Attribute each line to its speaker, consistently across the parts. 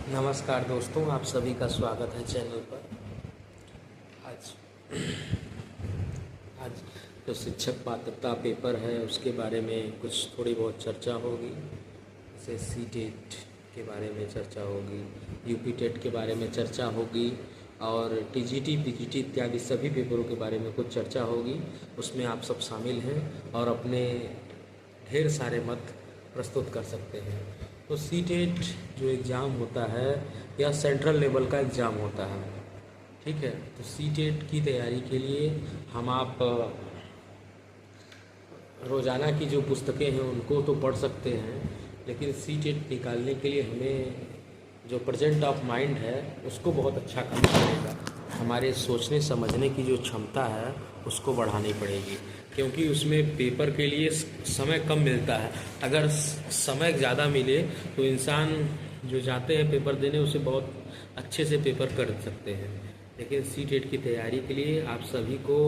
Speaker 1: नमस्कार दोस्तों, आप सभी का स्वागत है चैनल पर। आज आज जो शिक्षक पात्रता पेपर है उसके बारे में कुछ थोड़ी बहुत चर्चा होगी। जैसे सी टेट के बारे में चर्चा होगी, यूपी टेट के बारे में चर्चा होगी और टीजीटी पीजीटी इत्यादि सभी पेपरों के बारे में कुछ चर्चा होगी। उसमें आप सब शामिल हैं और अपने ढेर सारे मत प्रस्तुत कर सकते हैं। तो सी टेट जो एग्ज़ाम होता है यह सेंट्रल लेवल का एग्ज़ाम होता है, ठीक है। तो सी टेट की तैयारी के लिए आप रोज़ाना की जो पुस्तकें हैं उनको तो पढ़ सकते हैं, लेकिन सी टेट निकालने के लिए हमें जो प्रेजेंट ऑफ माइंड है उसको बहुत अच्छा करना पड़ेगा। हमारे सोचने समझने की जो क्षमता है उसको बढ़ानी पड़ेगी, क्योंकि उसमें पेपर के लिए समय कम मिलता है। अगर समय ज़्यादा मिले तो इंसान जो जाते हैं पेपर देने उसे बहुत अच्छे से पेपर कर सकते हैं। लेकिन सी टेट की तैयारी के लिए आप सभी को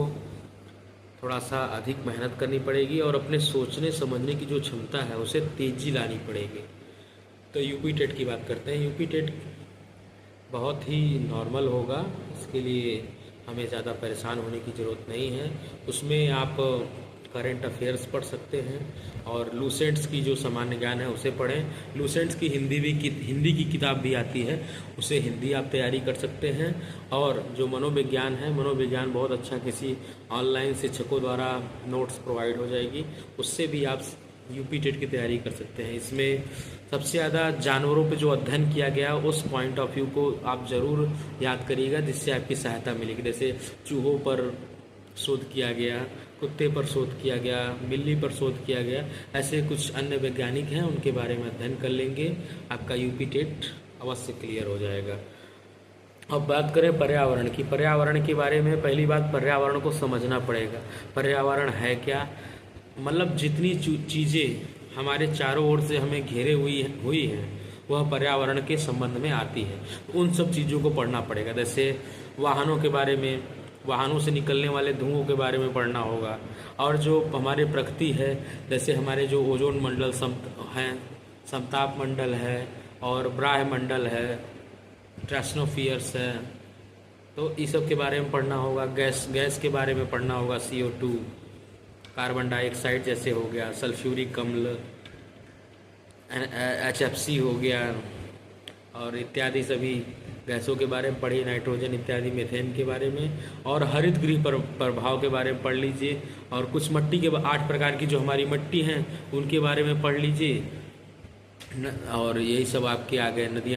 Speaker 1: थोड़ा सा अधिक मेहनत करनी पड़ेगी और अपने सोचने समझने की जो क्षमता है उसे तेज़ी लानी पड़ेगी। तो यूपी टेट की बात करते हैं। यूपी टेट बहुत ही नॉर्मल होगा, इसके लिए हमें ज़्यादा परेशान होने की ज़रूरत नहीं है। उसमें आप करंट अफेयर्स पढ़ सकते हैं और लूसेंट्स की जो सामान्य ज्ञान है उसे पढ़ें। लूसेंट्स की हिंदी की किताब भी आती है, उसे हिंदी आप तैयारी कर सकते हैं। और जो मनोविज्ञान है, मनोविज्ञान बहुत अच्छा किसी ऑनलाइन शिक्षकों द्वारा नोट्स प्रोवाइड हो जाएगी, उससे भी आप यूपी टेट की तैयारी कर सकते हैं। इसमें सबसे ज़्यादा जानवरों पे जो अध्ययन किया गया उस पॉइंट ऑफ व्यू को आप ज़रूर याद करिएगा, जिससे आपकी सहायता मिलेगी। जैसे चूहों पर शोध किया गया, कुत्ते पर शोध किया गया, बिल्ली पर शोध किया गया, ऐसे कुछ अन्य वैज्ञानिक हैं उनके बारे में अध्ययन कर लेंगे, आपका यूपी टेट अवश्य क्लियर हो जाएगा। अब बात करें पर्यावरण की। पर्यावरण के बारे में पहली बात, पर्यावरण को समझना पड़ेगा। पर्यावरण है क्या, मतलब जितनी चीज़ें हमारे चारों ओर से हमें घेरे हुई हैं वह पर्यावरण के संबंध में आती है। उन सब चीज़ों को पढ़ना पड़ेगा। जैसे वाहनों के बारे में, वाहनों से निकलने वाले धुओं के बारे में पढ़ना होगा। और जो हमारे प्रकृति है, जैसे हमारे जो ओजोन मंडल हैं, समताप मंडल है और ब्राह्य मंडल है, ट्रांसनोफियर्स है, तो इस सब के बारे में पढ़ना होगा। गैस के बारे में पढ़ना होगा, CO2, कार्बन डाइऑक्साइड जैसे हो गया, सल्फ्यूरिक अम्ल, HFC हो गया और इत्यादि सभी गैसों के बारे में पढ़िए, नाइट्रोजन इत्यादि, मीथेन के बारे में। और हरित गृह प्रभाव के बारे में पढ़ लीजिए। और कुछ मट्टी के 8 प्रकार की जो हमारी मिट्टी हैं उनके बारे में पढ़ लीजिए। और यही सब आपके आ गए। नदियाँ